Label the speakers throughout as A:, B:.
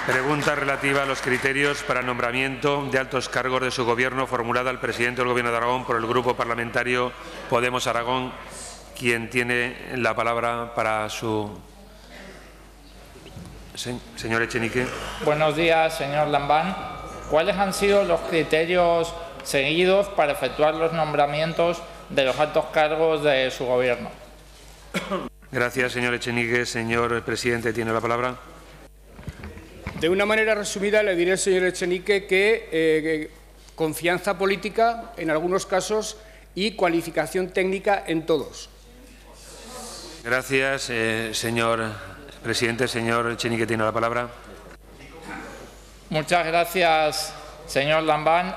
A: Pregunta relativa a los criterios para el nombramiento de altos cargos de su Gobierno, formulada al presidente del Gobierno de Aragón por el Grupo Parlamentario Podemos Aragón. Quien tiene la palabra para su... Señor Echenique.
B: Buenos días, señor Lambán. ¿Cuáles han sido los criterios seguidos para efectuar los nombramientos de los altos cargos de su Gobierno?
A: Gracias, señor Echenique. Señor presidente, tiene la palabra.
C: De una manera resumida, le diré, señor Echenique, que confianza política en algunos casos y cualificación técnica en todos.
A: Gracias, señor presidente. Señor Echenique, tiene la palabra.
B: Muchas gracias, señor Lambán.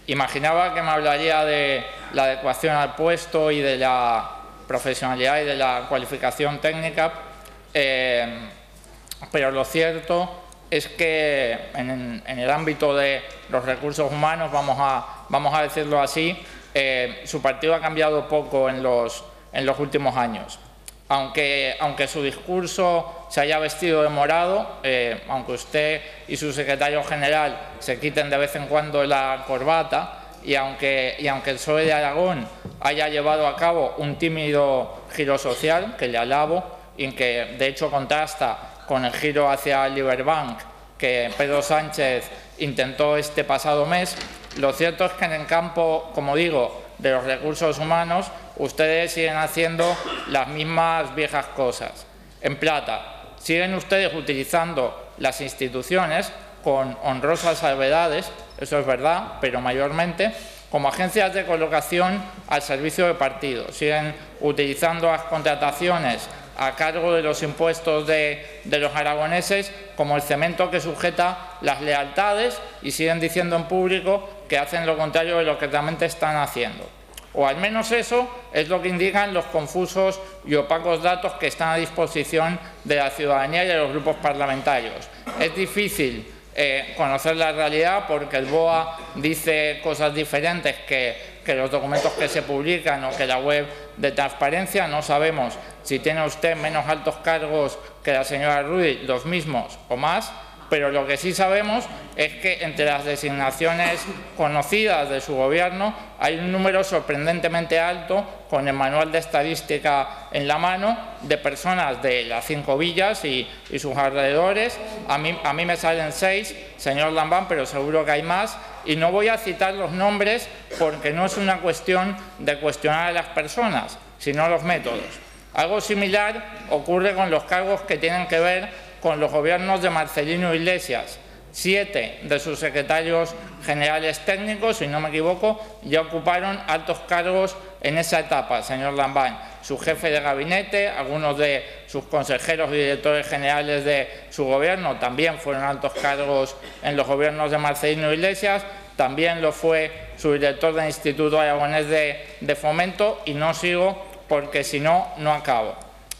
B: Imaginaba que me hablaría de la adecuación al puesto y de la profesionalidad y de la cualificación técnica, pero lo cierto es que en el ámbito de los recursos humanos, vamos a decirlo así, su partido ha cambiado poco en los últimos años. Aunque su discurso se haya vestido de morado, aunque usted y su secretario general se quiten de vez en cuando la corbata, y aunque el PSOE de Aragón haya llevado a cabo un tímido giro social, que le alabo, y que de hecho contrasta con el giro hacia el Liberbank que Pedro Sánchez intentó este pasado mes, lo cierto es que en el campo, como digo, de los recursos humanos, ustedes siguen haciendo las mismas viejas cosas. En plata, siguen ustedes utilizando las instituciones con honrosas salvedades, eso es verdad, pero mayormente como agencias de colocación al servicio de partidos. Siguen utilizando las contrataciones a cargo de los impuestos de los aragoneses como el cemento que sujeta las lealtades y siguen diciendo en público que hacen lo contrario de lo que realmente están haciendo. O al menos eso es lo que indican los confusos y opacos datos que están a disposición de la ciudadanía y de los grupos parlamentarios. Es difícil conocer la realidad porque el BOA dice cosas diferentes que los documentos que se publican o que la web de transparencia. No sabemos si tiene usted menos altos cargos que la señora Ruiz, los mismos o más, pero lo que sí sabemos es que entre las designaciones conocidas de su Gobierno hay un número sorprendentemente alto, con el manual de estadística en la mano, de personas de las 5 villas y sus alrededores. A mí me salen 6, señor Lambán, pero seguro que hay más. Y no voy a citar los nombres porque no es una cuestión de cuestionar a las personas, sino los métodos. Algo similar ocurre con los cargos que tienen que ver con los gobiernos de Marcelino Iglesias. 7 de sus secretarios generales técnicos, si no me equivoco, ya ocuparon altos cargos en esa etapa, señor Lambán. Su jefe de gabinete, algunos de sus consejeros y directores generales de su gobierno también fueron altos cargos en los gobiernos de Marcelino Iglesias, también lo fue su director del Instituto Aragonés de Fomento, y no sigo porque si no, no acabo.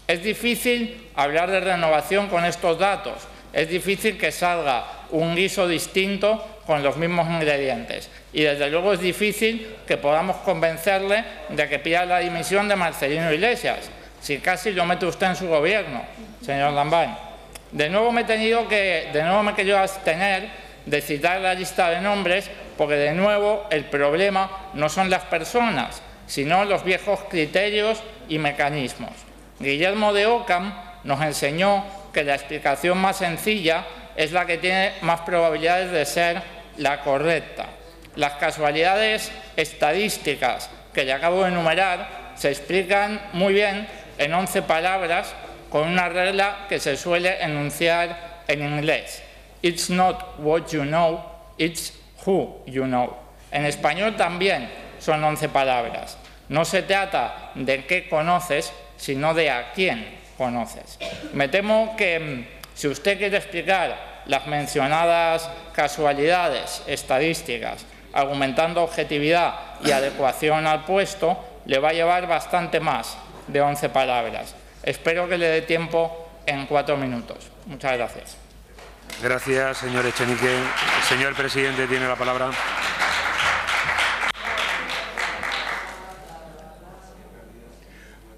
B: Es difícil hablar de renovación con estos datos, es difícil que salga un guiso distinto con los mismos ingredientes y desde luego es difícil que podamos convencerle de que pida la dimisión de Marcelino Iglesias, si casi lo mete usted en su gobierno, señor Lambán. De nuevo me he querido abstener de citar la lista de nombres porque de nuevo el problema no son las personas, sino los viejos criterios y mecanismos. Guillermo de Ockham nos enseñó que la explicación más sencilla es la que tiene más probabilidades de ser la correcta. Las casualidades estadísticas que le acabo de enumerar se explican muy bien en 11 palabras con una regla que se suele enunciar en inglés. It's not what you know, it's who you know. En español también son 11 palabras. No se trata de qué conoces, sino de a quién conoces. Me temo que si usted quiere explicar las mencionadas casualidades estadísticas, argumentando objetividad y adecuación al puesto, le va a llevar bastante más de 11 palabras. Espero que le dé tiempo en 4 minutos. Muchas gracias.
A: Gracias, señor Echenique. Señor presidente, tiene la palabra.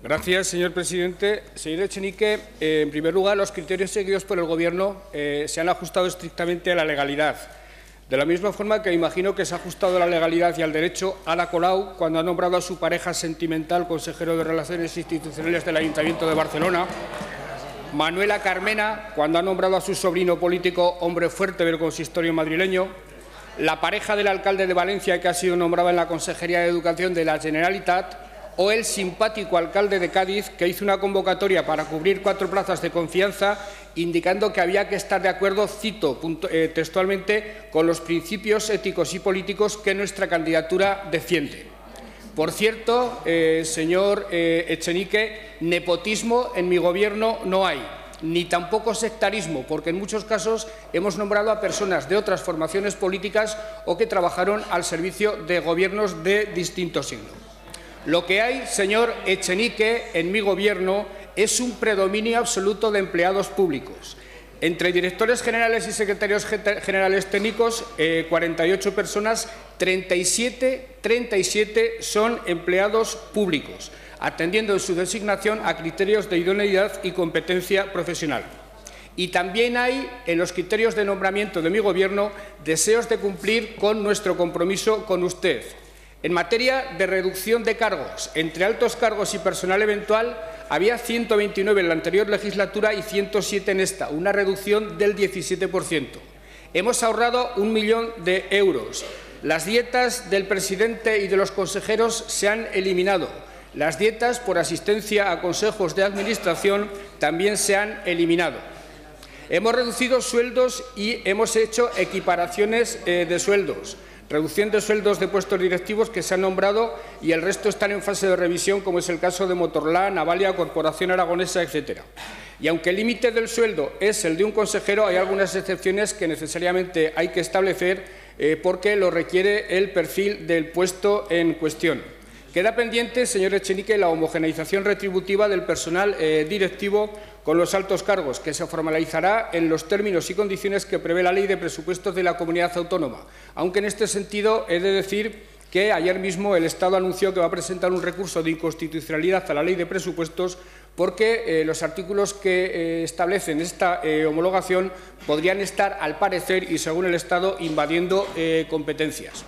C: Gracias, señor presidente. Señor Echenique, en primer lugar, los criterios seguidos por el Gobierno se han ajustado estrictamente a la legalidad. De la misma forma que imagino que se ha ajustado a la legalidad y al derecho Ada Colau cuando ha nombrado a su pareja sentimental consejero de Relaciones Institucionales del Ayuntamiento de Barcelona, Manuela Carmena cuando ha nombrado a su sobrino político hombre fuerte del consistorio madrileño, la pareja del alcalde de Valencia que ha sido nombrada en la Consejería de Educación de la Generalitat, o el simpático alcalde de Cádiz que hizo una convocatoria para cubrir 4 plazas de confianza indicando que había que estar de acuerdo, cito textualmente, con los principios éticos y políticos que nuestra candidatura defiende. Por cierto, señor Echenique, nepotismo en mi Gobierno no hay, ni tampoco sectarismo, porque en muchos casos hemos nombrado a personas de otras formaciones políticas o que trabajaron al servicio de gobiernos de distinto signo. Lo que hay, señor Echenique, en mi Gobierno es un predominio absoluto de empleados públicos. Entre directores generales y secretarios generales técnicos, 48 personas, 37 son empleados públicos, atendiendo en su designación a criterios de idoneidad y competencia profesional. Y también hay, en los criterios de nombramiento de mi Gobierno, deseos de cumplir con nuestro compromiso con usted. En materia de reducción de cargos, entre altos cargos y personal eventual, había 129 en la anterior legislatura y 107 en esta, una reducción del 17%. Hemos ahorrado 1 millón de euros. Las dietas del presidente y de los consejeros se han eliminado. Las dietas por asistencia a consejos de administración también se han eliminado. Hemos reducido sueldos y hemos hecho equiparaciones de sueldos. Reducción de sueldos de puestos directivos que se han nombrado y el resto están en fase de revisión, como es el caso de Motorlá, Navalia, Corporación Aragonesa, etcétera. Y aunque el límite del sueldo es el de un consejero, hay algunas excepciones que necesariamente hay que establecer porque lo requiere el perfil del puesto en cuestión. Queda pendiente, señor Echenique, la homogeneización retributiva del personal directivo con los altos cargos, que se formalizará en los términos y condiciones que prevé la Ley de Presupuestos de la Comunidad Autónoma. Aunque en este sentido he de decir que ayer mismo el Estado anunció que va a presentar un recurso de inconstitucionalidad a la Ley de Presupuestos porque los artículos que establecen esta homologación podrían estar, al parecer, y según el Estado, invadiendo competencias.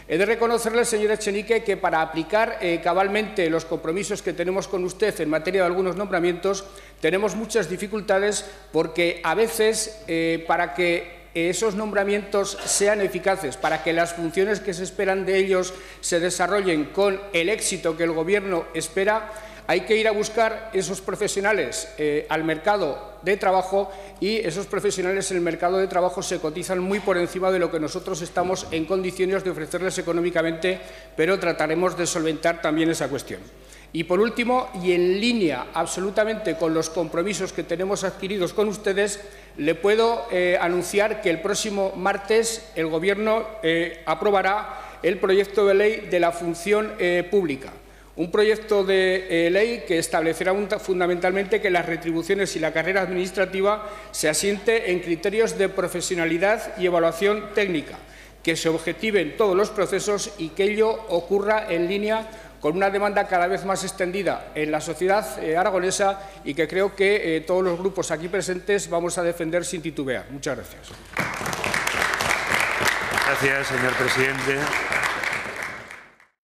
C: He de reconocerle, señor Echenique, que para aplicar cabalmente los compromisos que tenemos con usted en materia de algunos nombramientos tenemos muchas dificultades porque a veces para que esos nombramientos sean eficaces, para que las funciones que se esperan de ellos se desarrollen con el éxito que el Gobierno espera, hay que ir a buscar esos profesionales al mercado de trabajo y esos profesionales en el mercado de trabajo se cotizan muy por encima de lo que nosotros estamos en condiciones de ofrecerles económicamente, pero trataremos de solventar también esa cuestión. Y por último, y en línea absolutamente con los compromisos que tenemos adquiridos con ustedes, le puedo anunciar que el próximo martes el Gobierno aprobará el proyecto de ley de la función pública. Un proyecto de ley que establecerá fundamentalmente que las retribuciones y la carrera administrativa se asiente en criterios de profesionalidad y evaluación técnica, que se objetiven todos los procesos y que ello ocurra en línea con una demanda cada vez más extendida en la sociedad aragonesa y que creo que todos los grupos aquí presentes vamos a defender sin titubear. Muchas gracias.
A: Gracias, señor presidente.